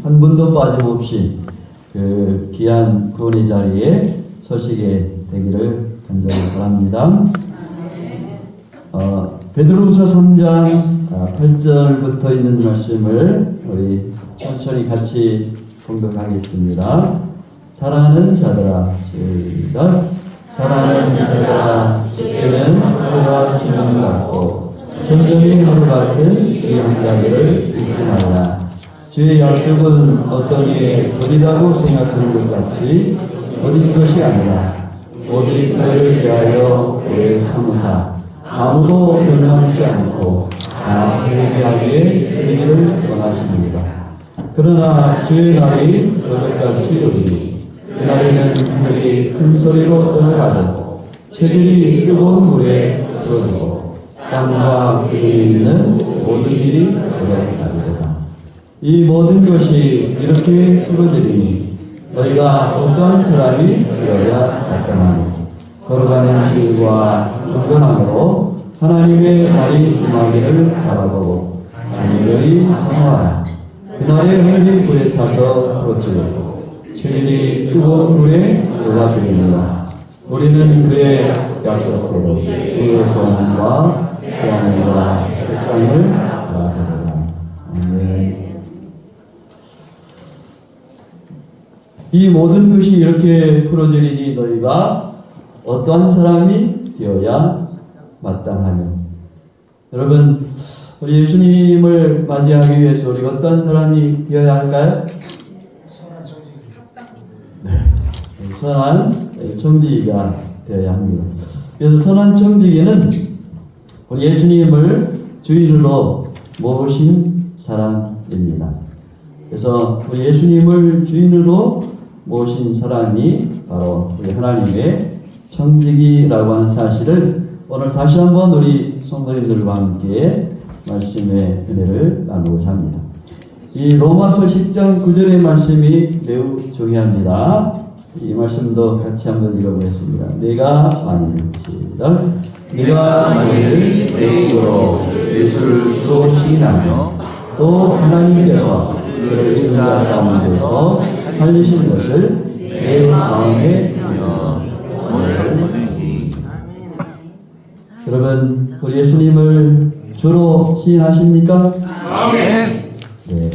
한 분도 빠짐없이 그 귀한 구원의 자리에 서시게 되기를 간절히 바랍니다. 베드로후서 3장 8절부터 있는 말씀을 우리 천천히 같이 공독하겠습니다. 사랑하는 자들아, 시작. 사랑하는 자들아, 주께는 하루가 지나는 것 같고 천년이 하루 같은 귀한 자들을 잊지 말라. 주의 약속은 어떤 이의 도리라고 생각하는 것 같이 어린 것이 아니라 오직 너희를 위하여 오래 참으사 아무도 멸망치 않고 다 회개하기에 이르기를 원하십니다. 그러나 주의 날이 어제같이 오리니 그날에는 하늘이 큰 소리로 떠나가고 새들이 뜨거운 물에 들어오고 땅과 그에 있는 모든 일이 돌아가리라. 이 모든 것이 이렇게 풀어지리니 너희가 어떠한 사람이 되어야 마땅하니 걸어가는 길과 건강함으로 하나님의 날이 임하기를 바라보고 간절히 사모하라. 그날에 하늘이 불에 타서 부러지고 새들이 뜨거운 물에 녹아지리라. 우리는 그의 약속대로 그의 권한과 태양과 색상을 바라보라. 아멘. 이 모든 것이 이렇게 풀어지리니 너희가 어떠한 사람이 되어야 마땅하며. 여러분, 우리 예수님을 맞이하기 위해서 우리가 어떤 사람이 되어야 할까요? 선한 청지기가 되어야 합니다. 그래서 선한 청지기는 우리 예수님을 주인으로 모신 사람입니다. 그래서 우리 예수님을 주인으로 모신 사람이 바로 우리 하나님의 청지기라고 하는 사실을 오늘 다시 한번 우리 성도님들과 함께 말씀의 은혜를 나누고자 합니다. 이 로마서 10장 9절의 말씀이 매우 중요합니다. 이 말씀도 같이 한번 읽어보겠습니다. 내가 만일 내 입으로 예수를 주로 시인하며 또 하나님께서 그를 죽은 자 가운데서 살리신 것을 내 마음에 믿으니. 여러분, 우리 예수님을 주로 시인하십니까? 아멘. 네.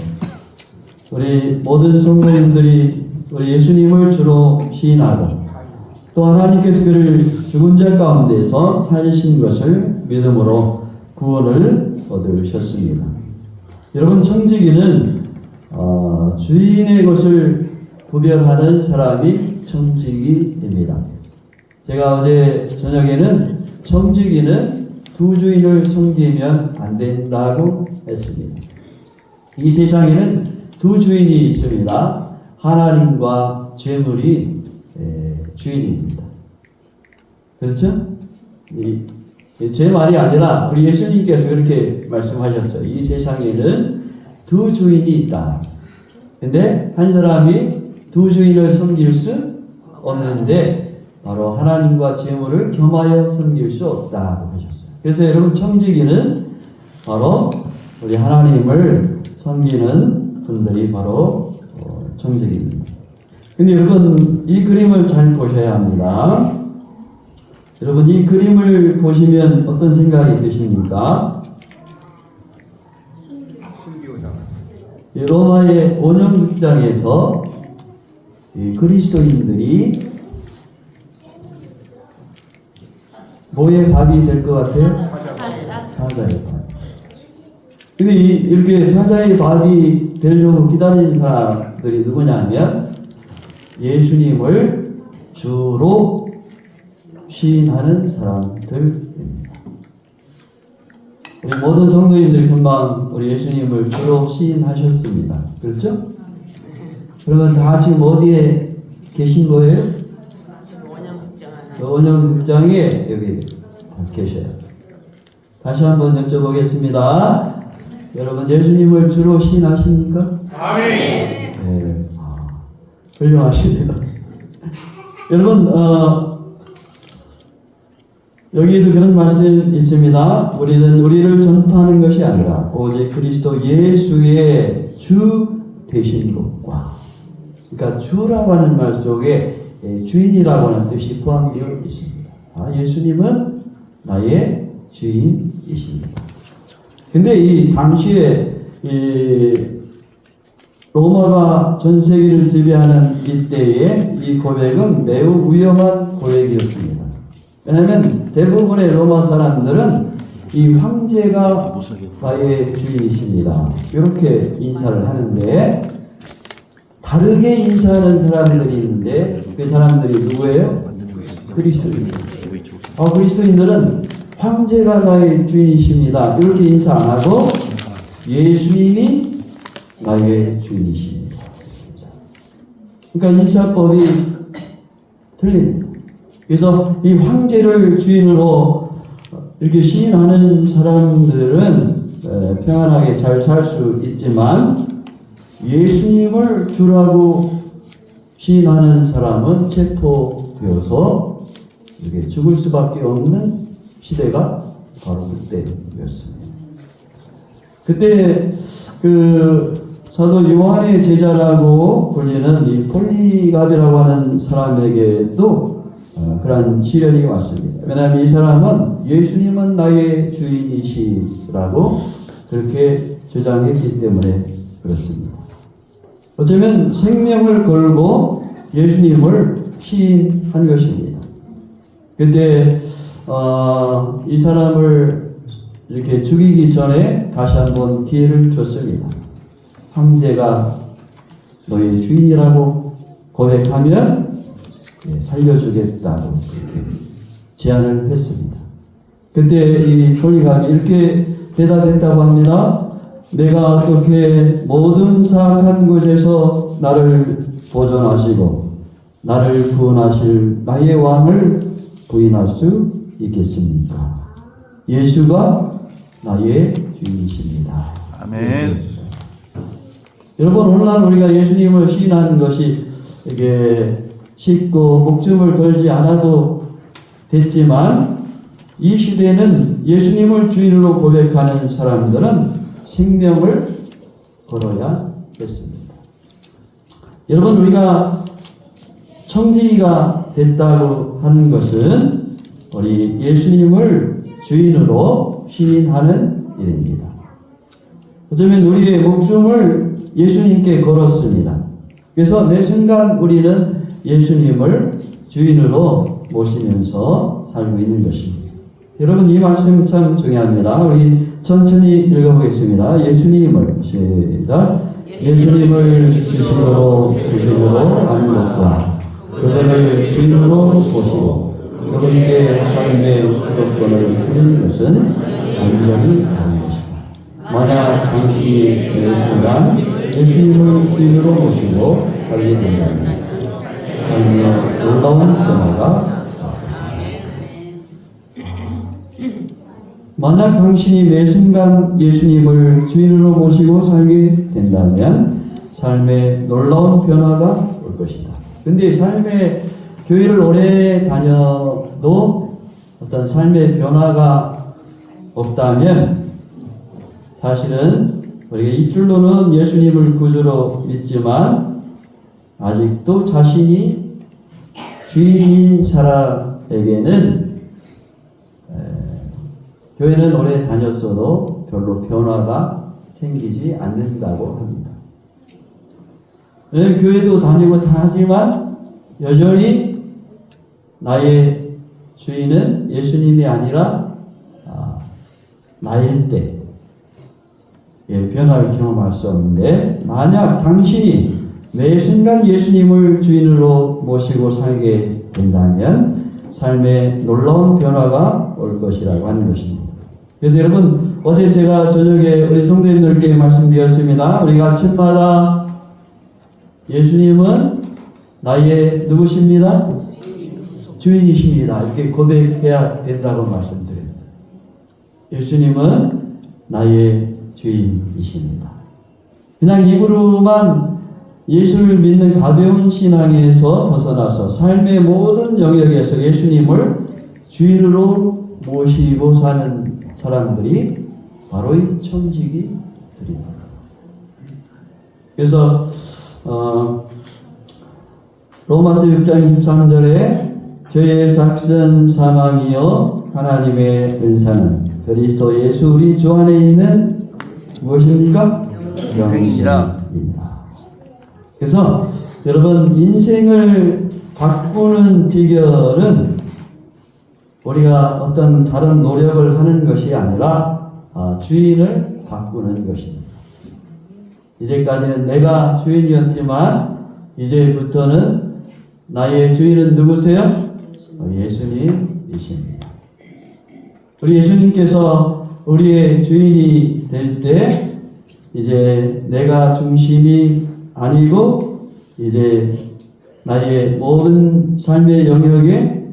우리 모든 성도님들이 우리 예수님을 주로 시인하고 또 하나님께서 그를 죽은 자 가운데서 살리신 것을 믿음으로 구원을 얻으셨습니다. 여러분, 청지기는 주인의 것을 구별하는 사람이 청지기입니다. 제가 어제 저녁에는 청지기는 두 주인을 섬기면 안 된다고 했습니다. 이 세상에는 두 주인이 있습니다. 하나님과 재물이 주인입니다. 그렇죠? 제 말이 아니라 우리 예수님께서 그렇게 말씀하셨어요. 이 세상에는 두 주인이 있다. 근데 한 사람이 두 주인을 섬길 수 없는데 바로 하나님과 재물을 겸하여 섬길 수 없다고 하셨어요. 그래서 여러분, 청지기는 바로 우리 하나님을 섬기는 분들이 바로 청지기입니다. 근데 여러분, 이 그림을 잘 보셔야 합니다. 여러분, 이 그림을 보시면 어떤 생각이 드십니까? 로마의 원형극장에서 그리스도인들이 뭐의 밥이 될 것 같아요? 사자의 밥. 근데 이렇게 사자의 밥이 되려고 기다리는 사람들이 누구냐면 예수님을 주로 시인하는 사람들입니다. 우리 모든 성도님들이 금방 우리 예수님을 주로 시인하셨습니다. 그렇죠? 그러면 다 지금 어디에 계신 거예요? 원형극장에 여기 계셔요. 다시 한번 여쭤보겠습니다. 여러분, 예수님을 주로 시인하십니까? 아멘. 네, 훌륭하십니다. 여러분, 여기에도 그런 말씀이 있습니다. 우리는 우리를 전파하는 것이 아니라 오직 그리스도 예수의 주 되신 것과, 그러니까 주라고 하는 말 속에 주인이라고 하는 뜻이 포함되어 있습니다. 예수님은 나의 주인이십니다. 근데 이 당시에 로마가 전 세계를 지배하는 이때의 이 고백은 매우 위험한 고백이었습니다. 왜냐하면 대부분의 로마 사람들은 이 황제가 나의 주인이십니다, 이렇게 인사를 하는데, 다르게 인사하는 사람들이 있는데 그 사람들이 누구예요? 그리스도인입니다. 그리스도인들은 황제가 나의 주인이십니다, 이렇게 인사 안 하고 예수님이 나의 주인이십니다. 그러니까 인사법이 틀립니다. 그래서 이 황제를 주인으로 이렇게 시인하는 사람들은 평안하게 잘 살 수 있지만, 예수님을 주라고 시인하는 사람은 체포되어서 이렇게 죽을 수밖에 없는 시대가 바로 그때였습니다. 그때 사도 요한의 제자라고 불리는 이 폴리갑이라고 하는 사람에게도 그런 시련이 왔습니다. 왜냐하면 이 사람은 예수님은 나의 주인이시라고 그렇게 주장했기 때문에 그렇습니다. 어쩌면 생명을 걸고 예수님을 시인한 것입니다. 그때 이 사람을 이렇게 죽이기 전에 다시 한번 기회를 줬습니다. 황제가 너의 주인이라고 고백하면 살려주겠다고 그렇게 제안을 했습니다. 그때 이 폴리갑이 이렇게 대답했다고 합니다. 내가 어떻게 모든 사악한 곳에서 나를 보존하시고 나를 구원하실 나의 왕을 부인할 수 있겠습니까? 예수가 나의 주인이십니다. 아멘. 여러분, 오늘날 우리가 예수님을 시인하는 것이 이게 쉽고 목숨을 걸지 않아도 됐지만, 이 시대는 예수님을 주인으로 고백하는 사람들은 생명을 걸어야 했습니다. 여러분, 우리가 청지기가 됐다고 하는 것은 우리 예수님을 주인으로 시인하는 일입니다. 어쩌면 우리의 목숨을 예수님께 걸었습니다. 그래서 매 순간 우리는 예수님을 주인으로 모시면서 살고 있는 것입니다. 여러분, 이 말씀 참 중요합니다. 우리 천천히 읽어보겠습니다. 예수님을 시작. 예수님을 주인으로 하는 것과 그분을 주인으로 모시고 그분께 삶의 주도권을 주는 것은 완전히 다른 것이다. 만약 당신이 매 순간 예수님을 주인으로 모시고 살게 된다면 삶의 놀라운 변화가, 만약 당신이 매 순간 예수님을 주인으로 모시고 살게 된다면 삶의 놀라운 변화가 올 것이다. 근데 삶의 교회를 오래 다녀도 어떤 삶의 변화가 없다면 사실은 우리가 입술로는 예수님을 구주로 믿지만 아직도 자신이 주인인 사람에게는 교회는 오래 다녔어도 별로 변화가 생기지 않는다고 합니다. 교회도 다니고 다 하지만 여전히 나의 주인은 예수님이 아니라 나일 때 변화를 경험할 수 없는데, 만약 당신이 매 순간 예수님을 주인으로 모시고 살게 된다면 삶에 놀라운 변화가 올 것이라고 하는 것입니다. 그래서 여러분, 어제 제가 저녁에 우리 성도님들께 말씀드렸습니다. 우리가 아침마다 예수님은 나의 누구십니다? 주인이십니다, 이렇게 고백해야 된다고 말씀드렸어요. 예수님은 나의 주인이십니다. 그냥 입으로만 예수를 믿는 가벼운 신앙에서 벗어나서 삶의 모든 영역에서 예수님을 주인으로 모시고 사는 사람들이 바로 이 청지기들입니다. 그래서 로마서 6장 23절에 저의 삭선 사망이요 하나님의 은사는 그리스도 예수 우리 주 안에 있는 무엇입니까? 영생이니라. 그래서 여러분 인생을 바꾸는 비결은 우리가 어떤 다른 노력을 하는 것이 아니라 주인을 바꾸는 것입니다. 이제까지는 내가 주인이었지만 이제부터는 나의 주인은 누구세요? 예수님이십니다. 우리 예수님께서 우리의 주인이 될 때 이제 내가 중심이 아니고 이제 나의 모든 삶의 영역의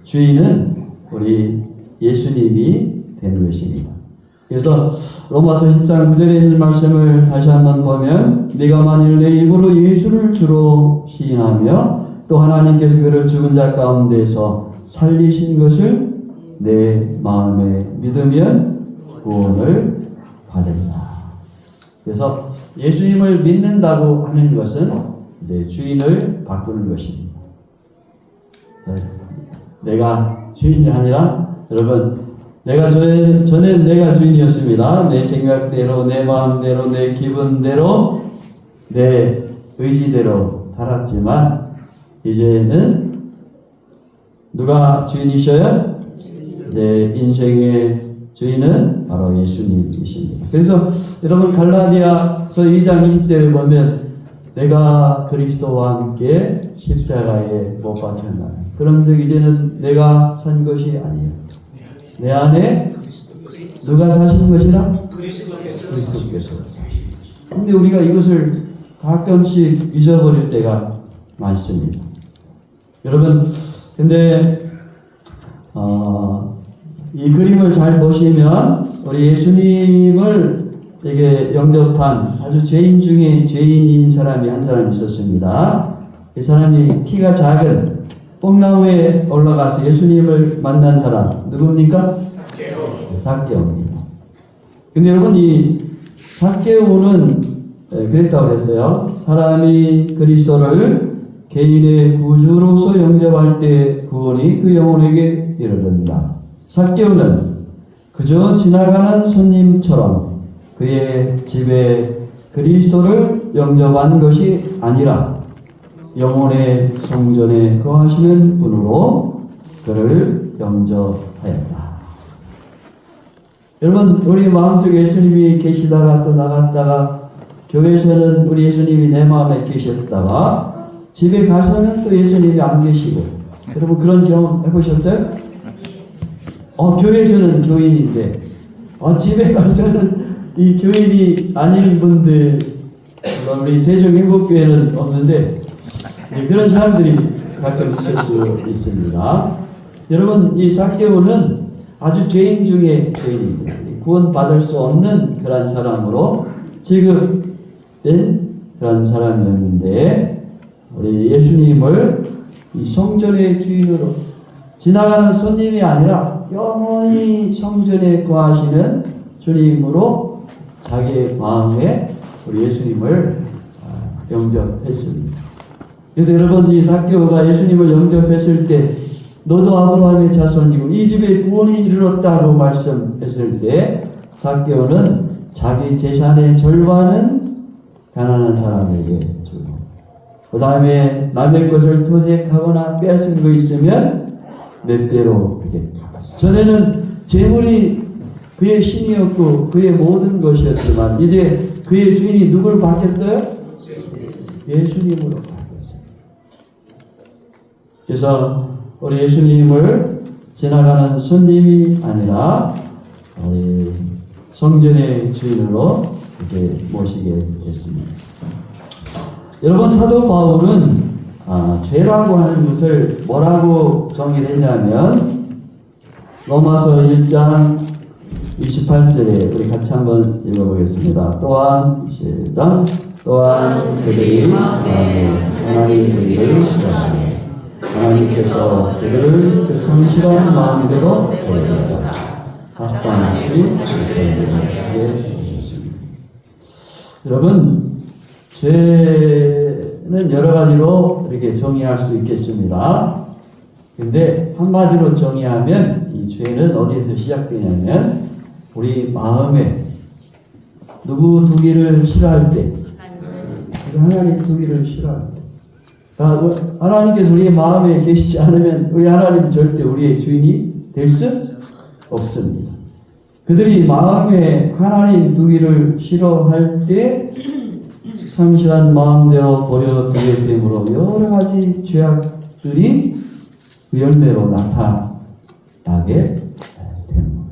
주인은 우리 예수님이 되는 것입니다. 그래서 로마서 10장 9절에 있는 말씀을 다시 한번 보면 네가 만일 내 입으로 예수를 주로 시인하며 또 하나님께서 그를 죽은 자 가운데서 살리신 것을 내 마음에 믿으면 구원을 받으리라. 그래서 예수님을 믿는다고 하는 것은 이제 주인을 바꾸는 것입니다. 내가 주인이 아니라 여러분 전엔 내가 주인이었습니다. 내 생각대로, 내 마음대로, 내 기분대로, 내 의지대로 살았지만 이제는 누가 주인이셔요? 내 인생의 주인은 바로 예수님이십니다. 그래서 여러분 갈라디아서 2장 20절을 보면 내가 그리스도와 함께 십자가에 못 박혔나니 그런즉 이제는 내가 산 것이 아니에요. 내 안에 누가 사신 것이라? 그리스도께서 사신 것이라. 근데 우리가 이것을 가끔씩 잊어버릴 때가 많습니다. 여러분 근데 이 그림을 잘 보시면 우리 예수님을 이게 영접한 아주 죄인 중에 죄인인 사람이 한 사람 있었습니다. 이 사람이 키가 작은 뽕나무에 올라가서 예수님을 만난 사람 누굽니까? 삭개오입니다. 근데 여러분 이 삭개오는 그랬다고 그랬어요. 사람이 그리스도를 개인의 구주로서 영접할 때 구원이 그 영혼에게 이르른다. 삭개오는 그저 지나가는 손님처럼 그의 집에 그리스도를 영접한 것이 아니라 영혼의 성전에 거하시는 분으로 그를 영접하였다. 여러분 우리 마음속에 예수님이 계시다가 또 나갔다가 교회에서는 우리 예수님이 내 마음에 계셨다가 집에 가서는 또 예수님이 안 계시고 여러분 그런 경험 해보셨어요? 교회에서는 교인인데 집에 가서는 이 교인이 아닌 분들 우리 세종행복교회는 없는데 그런 사람들이 가끔 있을 수 있습니다. 여러분 이 삭개오는 아주 죄인 중에 죄인입니다. 구원받을 수 없는 그런 사람으로 취급된 그런 사람이었는데 우리 예수님을 이 성전의 주인으로 지나가는 손님이 아니라 영원히 성전에 거하시는 주님으로 자기의 마음에 우리 예수님을 영접했습니다. 그래서 여러분 이 삭개오가 예수님을 영접했을 때 너도 아브라함의 자손이고 이 집에 구원이 이르렀다고 말씀했을 때 삭개오는 자기 재산의 절반은 가난한 사람에게 주고 그 다음에 남의 것을 토색하거나 빼앗은 거 있으면 몇 배로 그게 갚았어요. 전에는 재물이 그의 신이었고 그의 모든 것이었지만 이제 그의 주인이 누구를 바뀌었어요? 예수님으로 바뀌었어요. 그래서 우리 예수님을 지나가는 손님이 아니라 우리 성전의 주인으로 이렇게 모시게 됐습니다. 여러분 사도 바울은 죄라고 하는 것을 뭐라고 정의를 했냐면 로마서 1장 28절에 우리 같이 한번 읽어보겠습니다. 또한 시작. 또한 그들이 하나님 그들을 싫어하네. 하나님께서 그들을 그 성실한 마음대로 버리사 합당하시 주셨습니다. 여러분 죄는 여러 가지로 이렇게 정의할 수 있겠습니다. 근데 한마디로 정의하면 이 죄는 어디에서 시작되냐면 우리 마음에 누구 두기를 싫어할 때, 하나님 두기를 싫어할 때. 하나님께서 우리의 마음에 계시지 않으면 우리 하나님 절대 우리의 주인이 될 수 없습니다. 그들이 마음에 하나님 두기를 싫어할 때 상실한 마음대로 버려두게 되므로 여러 가지 죄악들이 그 열매로 나타나게 되는 거예요.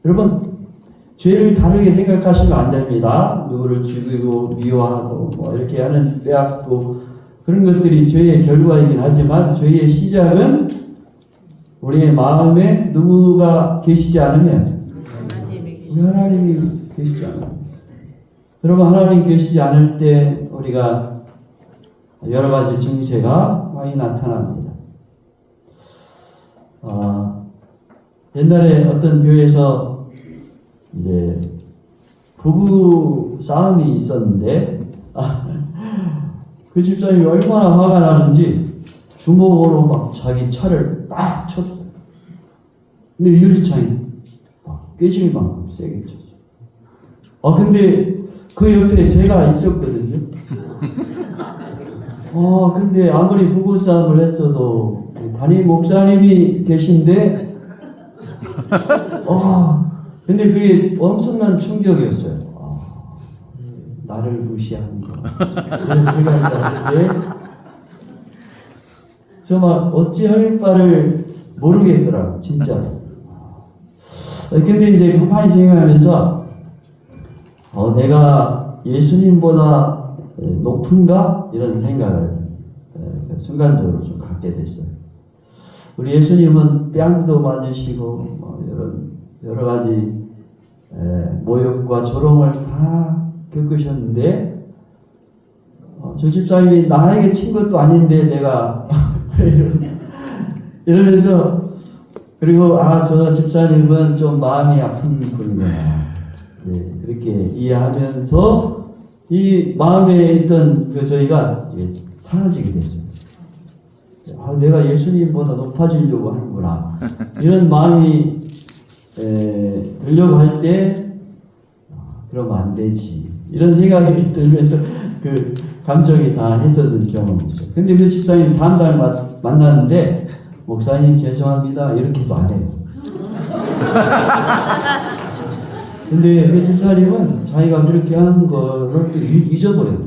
여러분, 죄를 다르게 생각하시면 안 됩니다. 누구를 죽이고 미워하고 뭐 이렇게 하는 빼앗고 그런 것들이 죄의 결과이긴 하지만 죄의 시작은 우리의 마음에 누구가 계시지 않으면 우리 하나님이 계시지 않아요. 여러분, 하나님 계시지 않을 때 우리가 여러 가지 증세가 많이 나타납니다. 옛날에 어떤 교회에서 이제 부부 싸움이 있었는데 그 집사님이 얼마나 화가 나는지 주먹으로 막 자기 차를 빡 쳤어요. 근데 유리창이 막 깨질 만큼 세게 쳤어요. 근데 그 옆에 제가 있었거든요. 근데 아무리 부부싸움을 했어도 담임 목사님이 계신데 근데 그게 엄청난 충격이었어요. 나를 무시하는 거. 그래서 제가 했는데 정말 어찌할 바를 모르겠더라고요. 진짜로. 근데 이제 가만히 생각하면서 내가 예수님보다 높은가? 이런 생각을 순간적으로 좀 갖게 됐어요. 우리 예수님은 뺨도 맞으시고 여러 가지 모욕과 조롱을 다 겪으셨는데 저 집사님이 나에게 친 것도 아닌데 내가 이러면서 그리고 저 집사님은 좀 마음이 아픈 분이구나. 네, 그렇게 이해하면서 이 마음에 있던 저희가 사라지게 됐어요. 내가 예수님보다 높아지려고 하는구나. 이런 마음이 들려고 할 때 그러면 안 되지. 이런 생각이 들면서 그 감정이 다 했었던 경험이 있어요. 근데 그 집사님 다음 달 만났는데 목사님 죄송합니다. 이렇게도 안 해요. 근데 그 집사님은 자기가 그렇게 하는 거를 또 잊어버려요.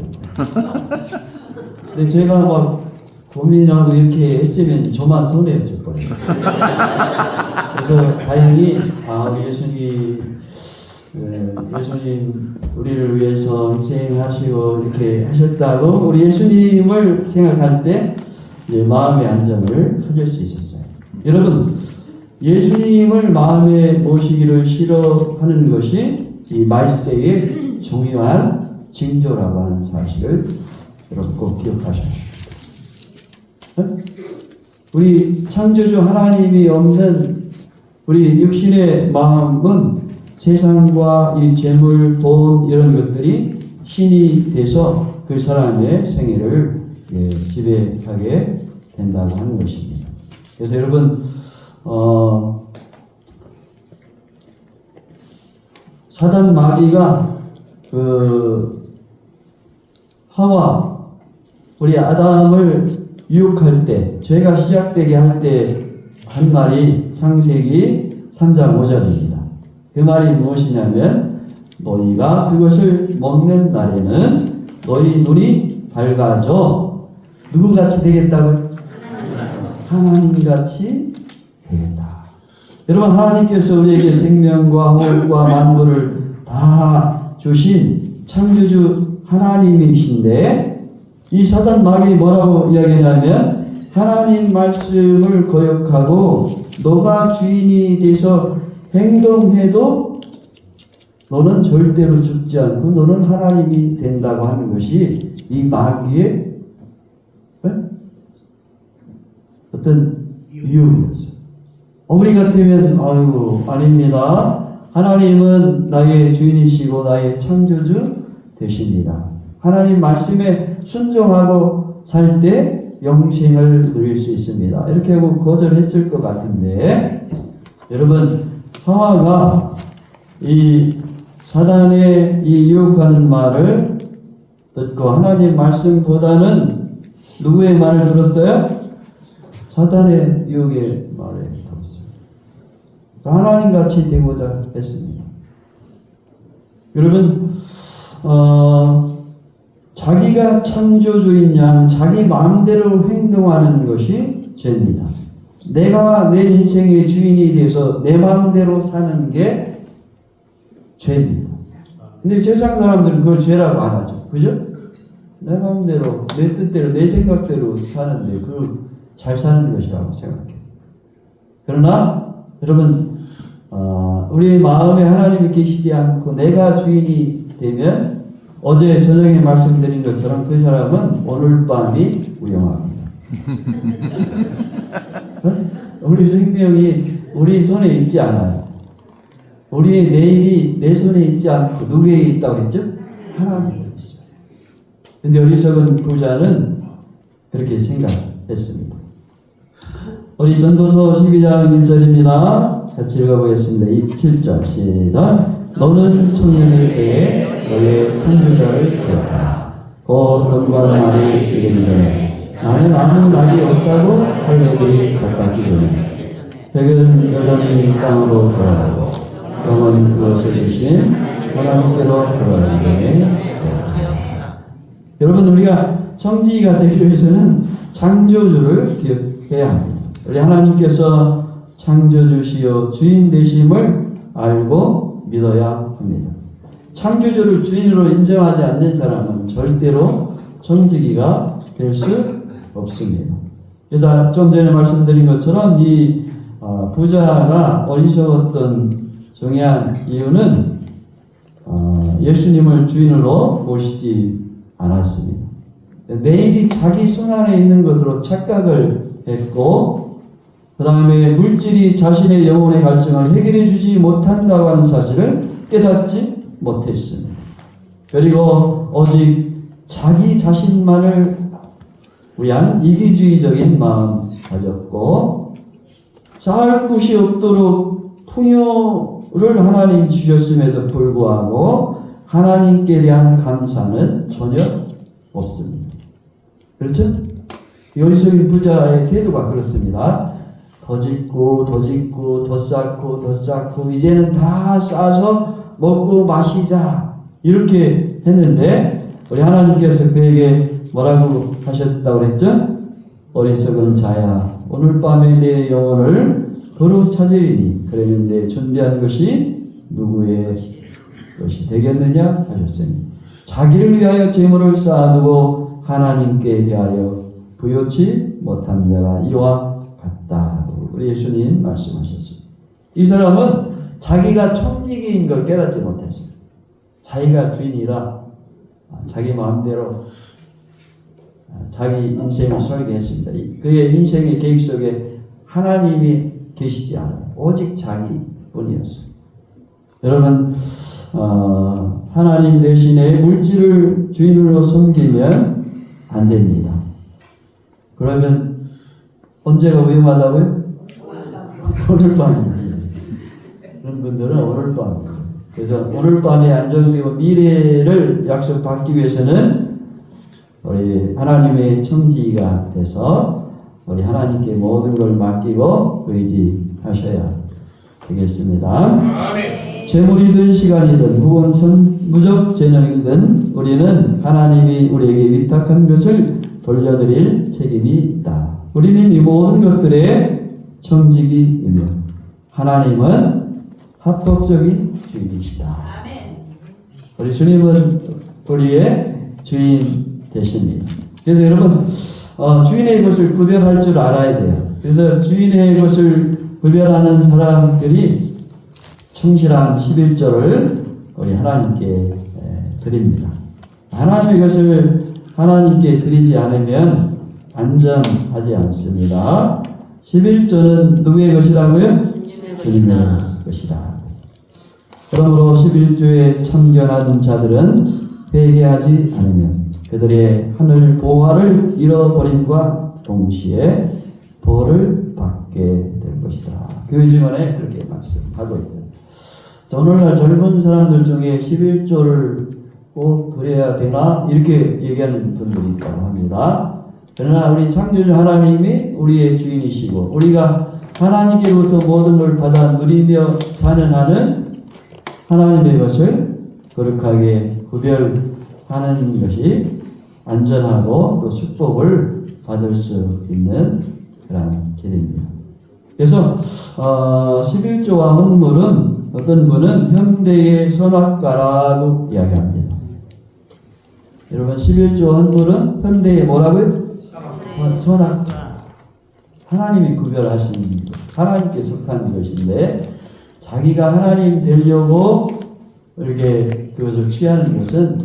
근데 제가 막 고민하고 이렇게 했으면 저만 손해였을 거예요. 그래서 다행히 우리 예수님 우리를 위해서 희생하시고 이렇게 하셨다고 우리 예수님을 생각할 때 이제 마음의 안정을 찾을 수 있었어요. 여러분, 예수님을 마음에 모시기를 싫어하는 것이 이 말세의 중요한 징조라고 하는 사실을 여러분 꼭 기억하셔야 합니다. 우리 창조주 하나님이 없는 우리 육신의 마음은 세상과 이 재물, 돈 이런 것들이 신이 돼서 그 사람의 생애를 지배하게 된다고 하는 것입니다. 그래서 여러분 사단 마귀가 하와 우리 아담을 유혹할 때 죄가 시작되게 할 때 한 말이 창세기 3장 5절입니다. 그 말이 무엇이냐면 너희가 그것을 먹는 날에는 너희 눈이 밝아져 누구같이 되겠다고요? 하나님같이 되겠다. 여러분, 하나님께서 우리에게 생명과 호흡과 만물을 다 주신 창조주 하나님이신데 이 사단 마귀이 뭐라고 이야기하냐면 하나님 말씀을 거역하고 너가 주인이 돼서 행동해도 너는 절대로 죽지 않고 너는 하나님이 된다고 하는 것이 이 마귀의 어떤 유혹이었어요. 우리 같으면 아닙니다. 하나님은 나의 주인이시고 나의 창조주 되십니다. 하나님 말씀에 순종하고 살 때 영생을 누릴 수 있습니다. 이렇게 하고 거절했을 것 같은데, 여러분, 하와가 이 사단의 이 유혹하는 말을 듣고 하나님 말씀보다는 누구의 말을 들었어요? 사단의 유혹의 말을 들었어요. 하나님같이 되고자 했습니다. 여러분, 자기가 창조주인 양 자기 마음대로 행동하는 것이 죄입니다. 내가 내 인생의 주인이 돼서 내 마음대로 사는 게 죄입니다. 근데 세상 사람들은 그걸 죄라고 안 하죠. 그죠? 내 마음대로, 내 뜻대로, 내 생각대로 사는데 그걸 잘 사는 것이라고 생각해요. 그러나 여러분, 우리 마음에 하나님이 계시지 않고 내가 주인이 되면 어제 저녁에 말씀드린 것처럼 그 사람은 오늘 밤이 무용합니다. 우리 생명이 우리 손에 있지 않아요. 우리의 내일이 내 손에 있지 않고 누구에게 있다고 그랬죠? 하나님께 있어요. 근데 어리석은 부자는 그렇게 생각했습니다. 우리 전도서 12장 1절입니다. 같이 읽어보겠습니다. 7절 시작. 너는 청년일 때에 너의 창조자를 기억하라. 곧 건과 말이 이르기 전에 나는 아무 낙이 없다고 할례들이 가깝기 전에 백은 여전히 땅으로 돌아가고 영은 그것을 주신 하나님께로 돌아가기 전에. 여러분, 우리가 청지기가 되기 위해서는 창조주를 기억해야 합니다. 우리 하나님께서 창조주시요 주인 되심을 알고 믿어야 합니다. 창조주를 주인으로 인정하지 않는 사람은 절대로 청지기가 될 수 없습니다. 그래서 좀 전에 말씀드린 것처럼 이 부자가 어리석었던 중요한 이유는 예수님을 주인으로 모시지 않았습니다. 내일이 자기 손 안에 있는 것으로 착각을 했고, 그 다음에 물질이 자신의 영혼의 갈증을 해결해 주지 못한다고 하는 사실을 깨닫지 못했습니다. 그리고 오직 자기 자신만을 위한 이기주의적인 마음 가졌고, 쌓을 곳이 없도록 풍요를 하나님 주셨음에도 불구하고 하나님께 대한 감사는 전혀 없습니다. 그렇죠? 어리석은 부자의 태도가 그렇습니다. 더 짓고 더 짓고 더 쌓고 더 쌓고 이제는 다 쌓아서 먹고 마시자 이렇게 했는데, 우리 하나님께서 그에게 뭐라고 하셨다고 그랬죠? 어리석은 자야, 오늘 밤에 내 영혼을 도로 찾으리니 그러면 내 준비한 것이 누구의 것이 되겠느냐 하셨습니다. 자기를 위하여 재물을 쌓아두고 하나님께 대하여 부요치 못한 자가 이와 같다. 우리 예수님 말씀하셨습니다. 이 사람은 자기가 청지기인 걸 깨닫지 못했어요. 자기가 주인이라 자기 마음대로 자기 인생을 설계했습니다. 그의 인생의 계획 속에 하나님이 계시지 않아요. 오직 자기뿐이었어요. 여러분, 하나님 대신에 물질을 주인으로 섬기면 안 됩니다. 그러면 언제가 위험하다고요? 오늘 밤입니다. 그런 분들은 오늘 밤. 그래서 오늘 밤에 안정되고 미래를 약속받기 위해서는 우리 하나님의 청지기가 돼서 우리 하나님께 모든 걸 맡기고 의지하셔야 되겠습니다. 재물이든 시간이든 혹은 선무적 재능이든 우리는 하나님이 우리에게 위탁한 것을 돌려드릴 책임이 있다. 우리는 이 모든 것들의 청지기이며 하나님은 합법적인 주인이시다. 우리 주님은 우리의 주인 되십니다. 그래서 여러분, 주인의 것을 구별할 줄 알아야 돼요. 그래서 주인의 것을 구별하는 사람들이 충실한 11조를 우리 하나님께 드립니다. 하나님의 것을 하나님께 드리지 않으면 안전하지 않습니다. 11조는 누구의 것이라고요? 주님의 것이라. 그러므로 11조에 참견한 자들은 회개하지 않으면 그들의 하늘 보화를 잃어버림과 동시에 벌을 받게 될 것이다. 교회 증언에 그렇게 말씀하고 있어요. 오늘날 젊은 사람들 중에 11조를 꼭 드려야 되나 이렇게 얘기하는 분들이 있다고 합니다. 그러나 우리 창조주 하나님이 우리의 주인이시고 우리가 하나님께로부터 모든 걸 받아 누리며 사는 한은 하나님의 것을 거룩하게 구별하는 것이 안전하고 또 축복을 받을 수 있는 그런 길입니다. 그래서 11조와 헌물은 어떤 분은 현대의 선악과라고 이야기합니다. 여러분 11조 헌물은 현대의 뭐라고요? 선악과. 하나님이 구별하신 하나님께 속한 것인데 자기가 하나님 되려고 이렇게 그것을 취하는 것은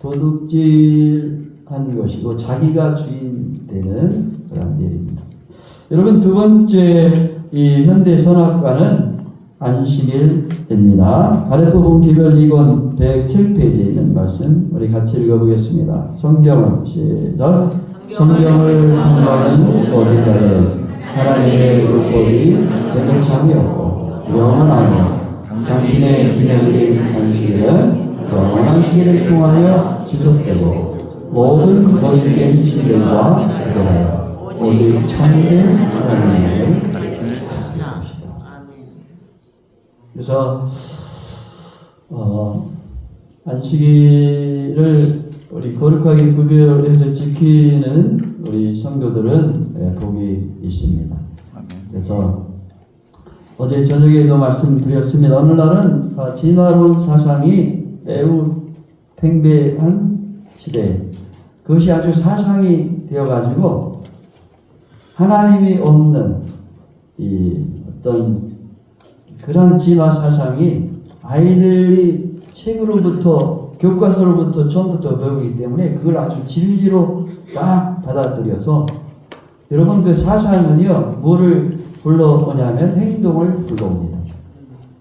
도둑질한 것이고 자기가 주인 되는 그런 일입니다. 여러분 두 번째 이 현대 선악과는 안식일입니다. 가래부분 기별 2권 107페이지에 있는 말씀 우리 같이 읽어보겠습니다. 성경을 시작. 성경을 통과하는 어디까지 하나님의 율법이 대백함이 없고 영원하며 당신의 기념일 안식일은 영원한 시기를 통하여 지속되고 모든 거짓된 신들과 대결하여 오직 참된 하나님을 가르치는 것이다. 그래서 안식일을 우리 거룩하게 구별해서 지키는 우리 성도들은 복이 있습니다. 그래서 어제 저녁에도 말씀드렸습니다. 어느 날은 진화론 사상이 매우 팽배한 시대, 그것이 아주 사상이 되어가지고 하나님이 없는 이 어떤 그런 진화 사상이 아이들이 책으로부터 교과서로부터 처음부터 배우기 때문에 그걸 아주 진리로 딱 받아들여서 여러분 그 사상은요 뭐를 불러오냐면 행동을 불러옵니다.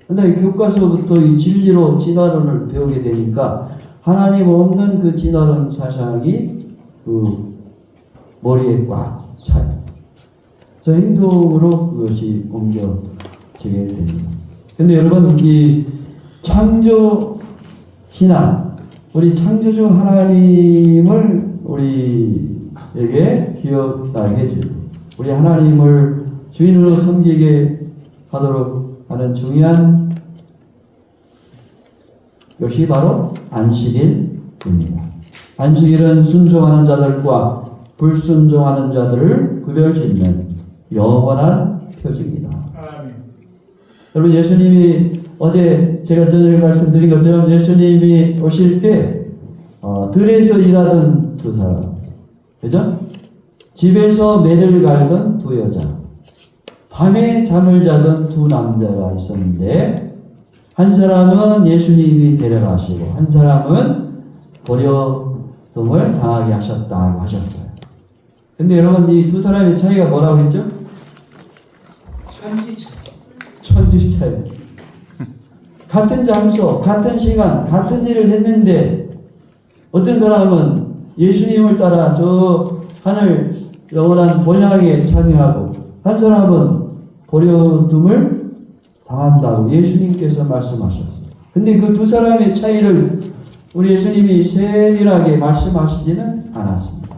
근데 교과서부터 이 진리로 진화론을 배우게 되니까 하나님 없는 그 진화론 사상이 그 머리에 꽉 차요. 저 행동으로 그것이 옮겨지게 됩니다. 근데 여러분 이 창조 신앙, 우리 창조주 하나님을 우리에게 기억나게 해주고 우리 하나님을 주인으로 섬기게 하도록 하는 중요한 것이 바로 안식일입니다. 안식일은 순종하는 자들과 불순종하는 자들을 구별짓는 영원한 표징이다. 여러분 예수님이 어제 제가 전에 말씀드린 것처럼 예수님이 오실 때 들에서 일하던 두 사람, 그죠? 집에서 매를 갈던 두 여자, 밤에 잠을 자던 두 남자가 있었는데 한 사람은 예수님이 데려가시고 한 사람은 버려둠을 당하게 하셨다고 하셨어요. 근데 여러분 이 두 사람의 차이가 뭐라고 했죠? 천지 차이. 같은 장소, 같은 시간, 같은 일을 했는데 어떤 사람은 예수님을 따라 저 하늘 영원한 본향에 참여하고 한 사람은 버려둠을 당한다고 예수님께서 말씀하셨어요. 근데 그 두 사람의 차이를 우리 예수님이 세밀하게 말씀하시지는 않았습니다.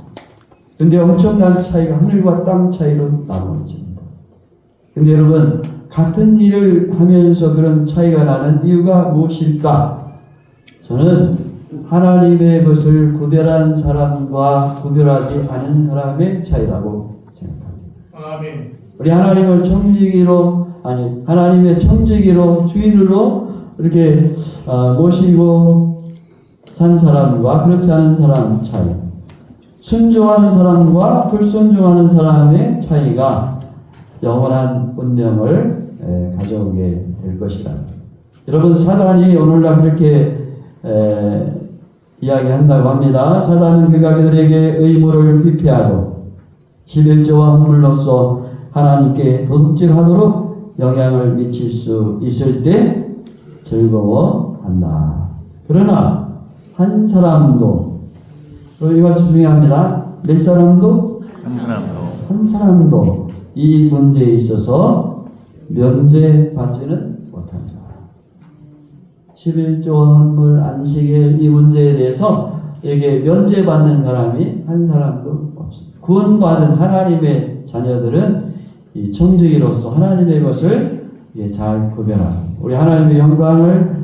근데 엄청난 차이가 하늘과 땅 차이로 나누어집니다. 근데 여러분 같은 일을 하면서 그런 차이가 나는 이유가 무엇일까? 저는 하나님의 것을 구별한 사람과 구별하지 않은 사람의 차이라고 생각합니다. 아멘. 우리 하나님을 하나님의 청지기로 주인으로 이렇게 모시고 산 사람과 그렇지 않은 사람 차이, 순종하는 사람과 불순종하는 사람의 차이가 영원한 운명을 가져오게 될 것이다. 여러분 사단이 오늘날 그렇게 이야기한다고 합니다. 사단은 그가 그들에게 의무를 피폐하고 11조와 헌물로서 하나님께 도둑질하도록 영향을 미칠 수 있을 때 즐거워한다. 그러나 한 사람도, 그리고 이거 중요합니다. 몇 사람도? 한 사람도 이 문제에 있어서 면제받지는 못합니다. 11조 헌물 안식일 이 문제에 대해서 이게 면제받는 사람이 한 사람도 없습니다. 구원받은 하나님의 자녀들은 이 청지기로서 하나님의 것을 잘 구별하고 우리 하나님의 영광을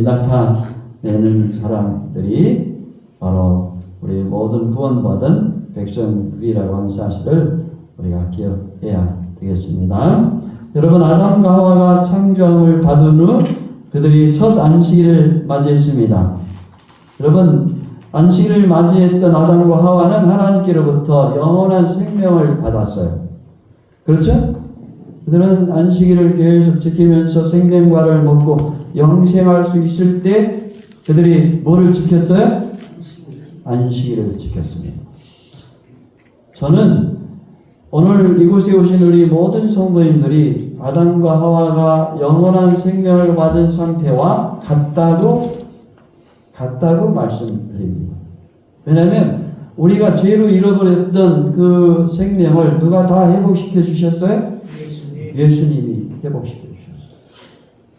나타내는 사람들이 바로 우리 모든 구원받은 백성들이라고 하는 사실을 우리가 기억해야 되겠습니다. 여러분, 아담과 하와가 창조함을 받은 후 그들이 첫 안식일을 맞이했습니다. 여러분, 안식일을 맞이했던 아담과 하와는 하나님께로부터 영원한 생명을 받았어요. 그렇죠? 그들은 안식일을 계속 지키면서 생명과를 먹고 영생할 수 있을 때 그들이 뭐를 지켰어요? 안식일을 지켰습니다. 저는 오늘 이곳에 오신 우리 모든 성도님들이 아담과 하와가 영원한 생명을 받은 상태와 같다고 말씀드립니다. 왜냐하면 우리가 죄로 잃어버렸던 그 생명을 누가 다 회복시켜 주셨어요? 예수님이 회복시켜 주셨어요.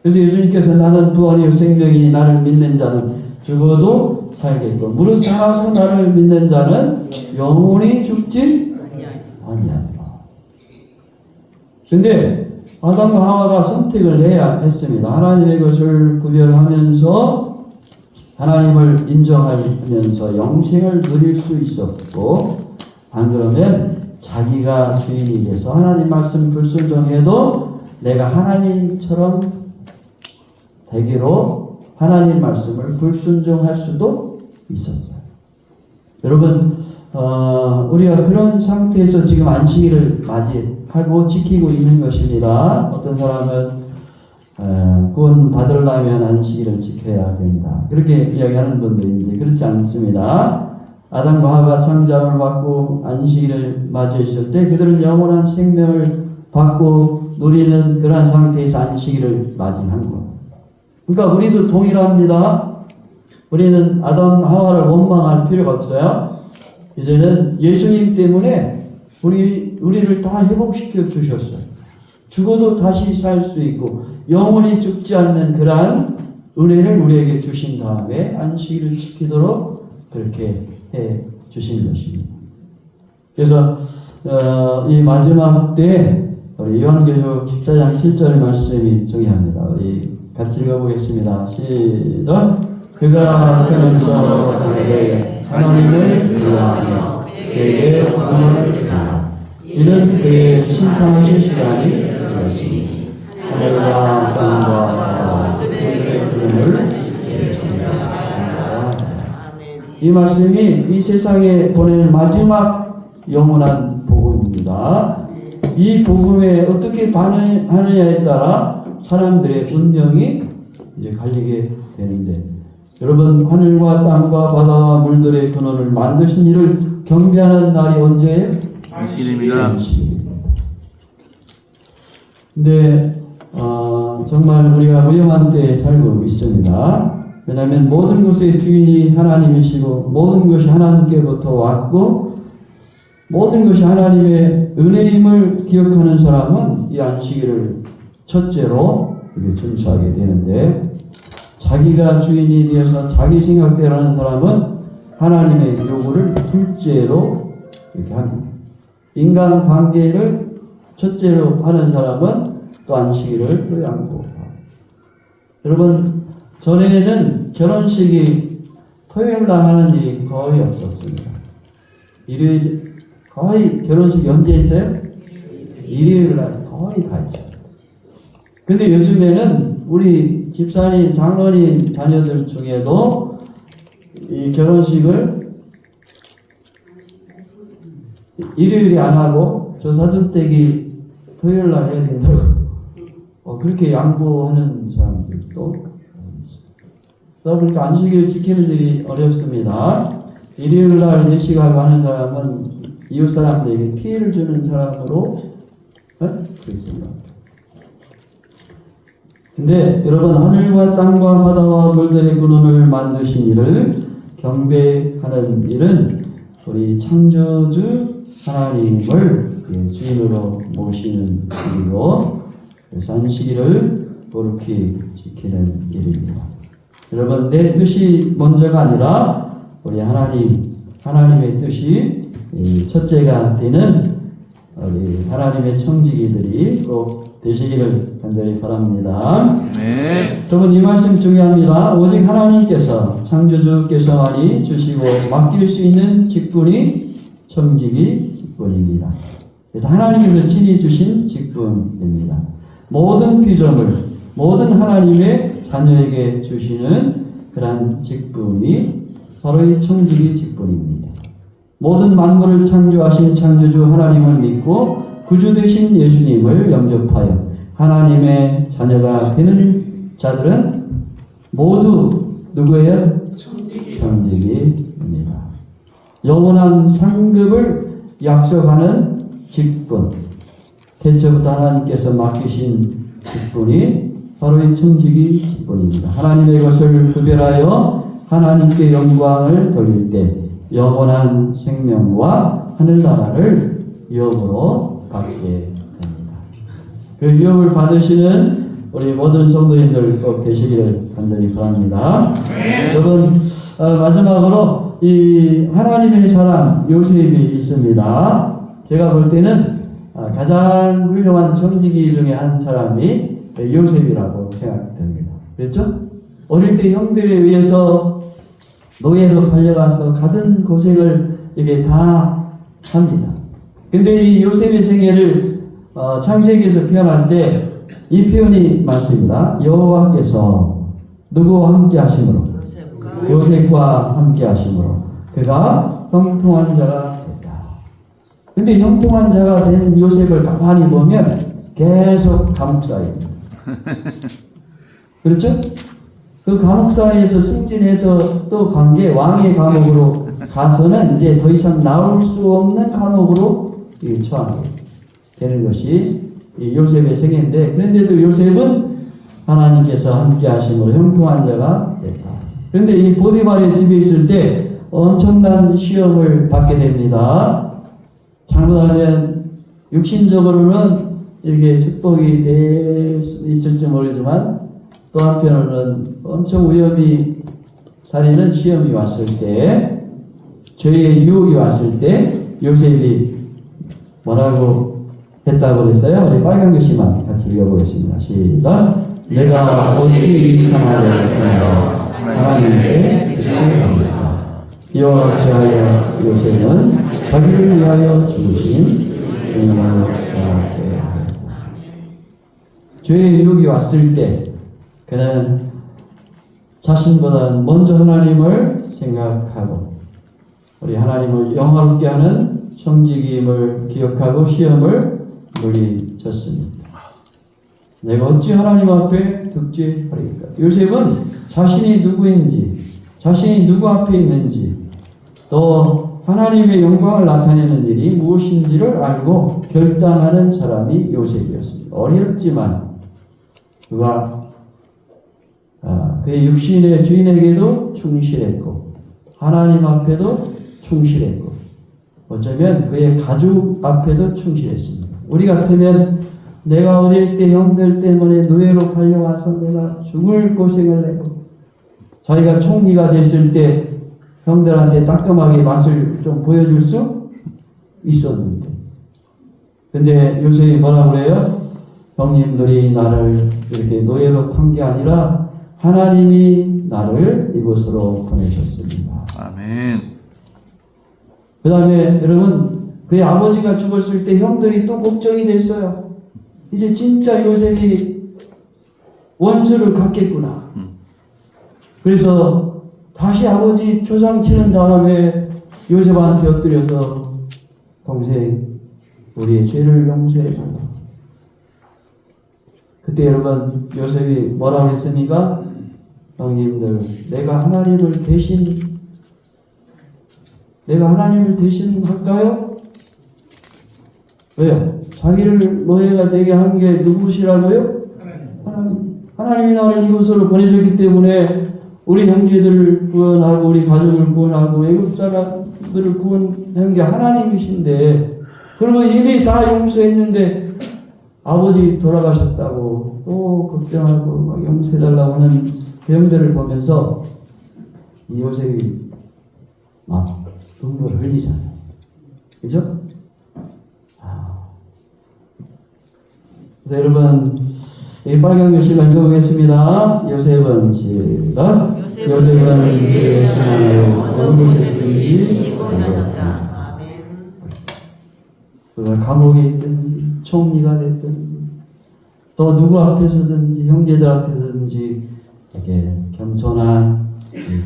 그래서 예수님께서 나는 부활이요 생명이니 나를 믿는 자는 죽어도 살겠고 무릇 살아서 나를 믿는 자는 영원히 죽지 아니하리라. 근데 아담과 하와가 선택을 해야 했습니다. 하나님의 것을 구별하면서 하나님을 인정하면서 영생을 누릴 수 있었고, 안 그러면 자기가 주인이 돼서 하나님 말씀 불순종해도 내가 하나님처럼 되기로 하나님 말씀을 불순종할 수도 있었어요. 여러분, 우리가 그런 상태에서 지금 안식일을 맞이하고 지키고 있는 것입니다. 어떤 사람은 구원 받으려면 안식일을 지켜야 된다, 그렇게 이야기하는 분들인데 그렇지 않습니다. 아담과 하와가 창조함을 받고 안식일을 맞이했을 때 그들은 영원한 생명을 받고 누리는 그러한 상태에서 안식일을 맞이한 거예요. 그러니까 우리도 동일합니다. 우리는 아담 하와를 원망할 필요가 없어요. 이제는 예수님 때문에 우리를 다 회복시켜 주셨어요. 죽어도 다시 살 수 있고 영원히 죽지 않는 그러한 은혜를 우리에게 주신 다음에 안식일을 지키도록 그렇게 해 주신 것입니다. 그래서 이 마지막 때 우리 요한계시록 14장 7절의 말씀이 중요합니다. 우리 같이 읽어보겠습니다. 시작. 그가 그러면서 그에게 하나님을 위하여 그에게 원함을 위하여 이는 그의 심판의 시간이 되었으니 하늘과 땅과 그의 구름을 이 말씀이 이 세상에 보낼 마지막 영원한 복음입니다. 이 복음에 어떻게 반응하느냐에 따라 사람들의 운명이 이제 갈리게 되는데, 여러분, 하늘과 땅과 바다와 물들의 근원을 만드신 이를 경배하는 날이 언제예요? 안식일입니다. 근데 정말 우리가 위험한 때에 살고 있습니다. 왜냐하면 모든 것의 주인이 하나님이시고 모든 것이 하나님께로부터 왔고 모든 것이 하나님의 은혜임을 기억하는 사람은 이 안식일을 첫째로 준수하게 되는데, 자기가 주인이 되어서 자기 생각대로 하는 사람은 하나님의 요구를 둘째로 이렇게 합니다. 인간 관계를 첫째로 하는 사람은 또 안식일을 또 양보하고. 여러분, 전에는 결혼식이 토요일 날 하는 일이 거의 없었습니다. 일요일 거의 결혼식이 언제 있어요? 일요일 날 거의 다 있어요. 근데 요즘에는 우리 집사님, 장로님 자녀들 중에도 이 결혼식을 일요일에 안 하고 저 사돈댁이 토요일 날 해야 된다고 그렇게 양보하는 사람들도 있습니다. 그러니까 안식일 지키는 일이 어렵습니다. 일요일 날 예식하고 하는 사람은 이웃 사람들에게 피해를 주는 사람으로 그렇습니다. 근데 여러분, 하늘과 땅과 바다와 물들의 근원을 만드신 이를 경배하는 일은 우리 창조주 하나님을 주인으로 모시는 일이고 안식일을 거룩히 지키는 일입니다. 여러분, 내 뜻이 먼저가 아니라 우리 하나님의 뜻이 첫째가 되는 우리 하나님의 청지기들이 꼭 되시기를 간절히 바랍니다. 네. 여러분, 이 말씀 중요합니다. 오직 하나님께서 창조주께서만이 주시고 맡길 수 있는 직분이 청지기 직분입니다. 그래서 하나님께서 친히 주신 직분입니다. 모든 피조물, 모든 하나님의 자녀에게 주시는 그러한 직분이 바로 이 청지기 직분입니다. 모든 만물을 창조하신 창조주 하나님을 믿고 구주 되신 예수님을 영접하여 하나님의 자녀가 되는 자들은 모두 누구예요? 청지기입니다. 영원한 상급을 약속하는 직분, 태초부터 하나님께서 맡기신 직분이 바로 이 청지기 직분입니다. 하나님의 것을 구별하여 하나님께 영광을 돌릴 때 영원한 생명과 하늘나라를 유업으로 받게 됩니다. 그 유업을 받으시는 우리 모든 성도님들 꼭 되시기를 간절히 바랍니다. 여러분, 마지막으로 이 하나님의 사람 요셉이 있습니다. 제가 볼 때는 가장 훌륭한 청지기 중에 한 사람이 요셉이라고 생각됩니다. 그렇죠? 어릴 때 형들에 의해서 노예로 팔려가서 가든 고생을 이게 다 합니다. 근데 이 요셉의 생애를 창세기에서 표현할 때 이 표현이 많습니다. 여호와께서 누구와 함께 하심으로? 요셉과 함께 하심으로 그가 형통한 자가 됐다. 근데 형통한 자가 된 요셉을 가만히 보면 계속 감옥사입니다. 그렇죠? 그 감옥사에서 승진해서 또 간 게 왕의 감옥으로 가서는 이제 더 이상 나올 수 없는 감옥으로 처하게 되는 것이 이 요셉의 생애인데, 그런데도 요셉은 하나님께서 함께 하심으로 형통한 자가 됐다. 그런데 이 보디발의 집에 있을 때 엄청난 시험을 받게 됩니다. 잘못하면 육신적으로는 이렇게 축복이 될 수 있을지 모르지만 또 한편으로는 엄청 위험이 살리는 시험이 왔을 때, 죄의 유혹이 왔을 때 요셉이 뭐라고 했다고 그랬어요? 우리 빨간 글씨만 같이 읽어보겠습니다. 시작. 내가 어찌 하나를 하나님께 드리옵나이까. 이와 같이 하여 요셉은 자기를 위하여 죽으신 은혜를 받게 하였다. 죄의 유혹이 왔을 때 그는 자신보다는 먼저 하나님을 생각하고 우리 하나님을 영화롭게 하는 청지기임을 기억하고 시험을 물리쳤습니다. 내가 어찌 하나님 앞에 득죄하리까? 요셉은 자신이 누구인지, 자신이 누구 앞에 있는지, 또 하나님의 영광을 나타내는 일이 무엇인지를 알고 결단하는 사람이 요셉이었습니다. 어렸지만 그가 그의 육신의 주인에게도 충실했고 하나님 앞에도 충실했고 어쩌면 그의 가족 앞에도 충실했습니다. 우리 같으면 내가 어릴 때 형들 때문에 노예로 팔려와서 내가 죽을 고생을 했고 자기가 총리가 됐을 때 형들한테 따끔하게 맛을 좀 보여줄 수 있었는데, 근데 요셉이 뭐라고 그래요? 형님들이 나를 이렇게 노예로 판 게 아니라 하나님이 나를 이곳으로 보내셨습니다. 아멘. 그 다음에 여러분, 그의 아버지가 죽었을 때 형들이 또 걱정이 됐어요. 이제 진짜 요셉이 원수를 갖겠구나. 그래서 다시 아버지 조상 치는 다음에 요셉한테 엎드려서 동생 우리의 죄를 용서해달라. 그때 여러분 요셉이 뭐라고 했습니까? 형님들, 내가 하나님을 대신 할까요? 왜요? 자기를 노예가 되게 한 게 누구시라고요? 하나님. 하나님이 나를 이곳으로 보내셨기 때문에 우리 형제들을 구원하고 우리 가족을 구원하고 애국 사람들을 구원한 게 하나님이신데, 그리고 이미 다 용서했는데 아버지 돌아가셨다고 또 걱정하고 막 용서해달라고 하는 그 형제를 보면서 이 요셉이 막 눈물을 흘리잖아요. 그죠? 그래서 여러분, 이 빨간 글씨를 읽어보겠습니다. 요셉은 시작. 요셉은 그의 신앙을 어느 곳에든지 이고 다녔다. 그가 감옥에 있든지 총리가 됐든지 또 누구 앞에서든지 형제들 앞에서든지 이렇게 겸손한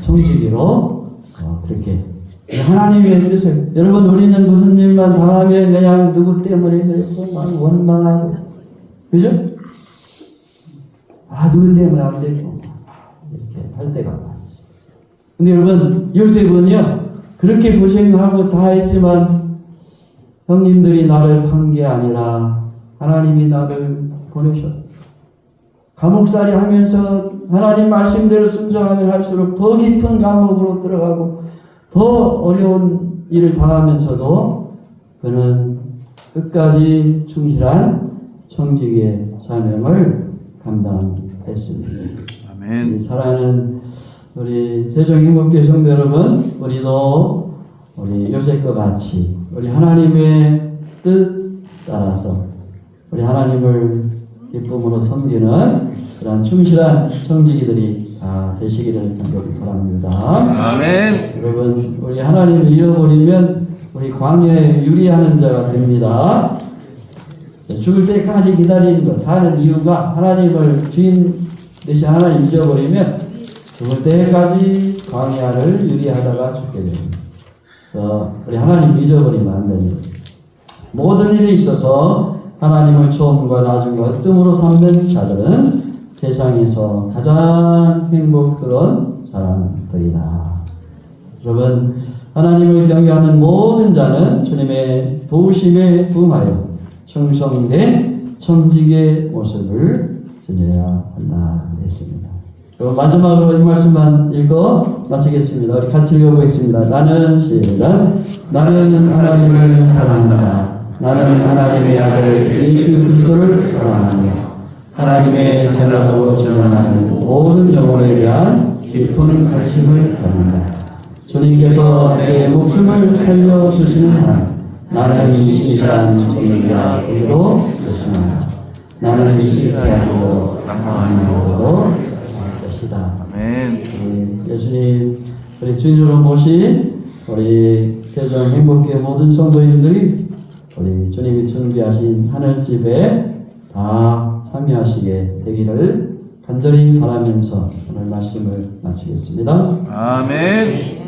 청지기로 그렇게 하나님의 뜻을, 여러분 우리는 무슨 일만 당하면 그냥 누구 때문에 막 원망하고, 그죠? 누구 때문에 안 되고 이렇게 할 때가 많죠. 근데 여러분, 요셉은요 그렇게 고생하고 다 했지만 형님들이 나를 판 게 아니라 하나님이 나를 보내셨다. 감옥살이 하면서 하나님 말씀대로 순종하면 할수록 더 깊은 감옥으로 들어가고 더 어려운 일을 당하면서도 그는 끝까지 충실한 청지기의 사명을 감당했습니다. 아멘. 사랑하는 우리 세종인국교회 성도 여러분, 우리도 우리 요셉과 같이 우리 하나님의 뜻 따라서 우리 하나님을 기쁨으로 섬기는 그런 충실한 청지기들이 다 되시기를 간절히 바랍니다. 아멘. 여러분, 우리 하나님을 잃어버리면 우리 광야에 유리하는 자가 됩니다. 죽을 때까지 기다리는 것, 사는 이유가 하나님을 주인 대신 하나님 잊어버리면 죽을 때까지 광야를 유리하다가 죽게 됩니다. 우리 하나님 잊어버리면 안 됩니다. 모든 일에 있어서 하나님을 처음과 나중과 으뜸으로 삼는 자들은 세상에서 가장 행복스러운 사람들이다. 여러분, 하나님을 경외하는 모든 자는 주님의 도우심에 부응하여 충성된 청지기의 모습을 지녀야 한다 했습니다. 그럼 마지막으로 이 말씀만 읽어 마치겠습니다. 우리 같이 읽어보겠습니다. 나는 시작. 나는 하나님을 사랑한다. 나는 하나님의 아들 예수 그리스도를 사랑하며 하나님의 자라고 전하는 모든 영혼에 대한 깊은 관심을 갖는다. 주님께서 내 목숨을 살려주시는 한 나는 신실한 청지기가 되기로 결심한다. 나는 실패하고 낙망하고 것이다. 아멘. 예수님, 우리 주인으로 모신 우리 세종 행복교회 모든 성도님들이 우리 주님이 준비하신 하늘집에 다 참여하시게 되기를 간절히 바라면서 오늘 말씀을 마치겠습니다. 아멘.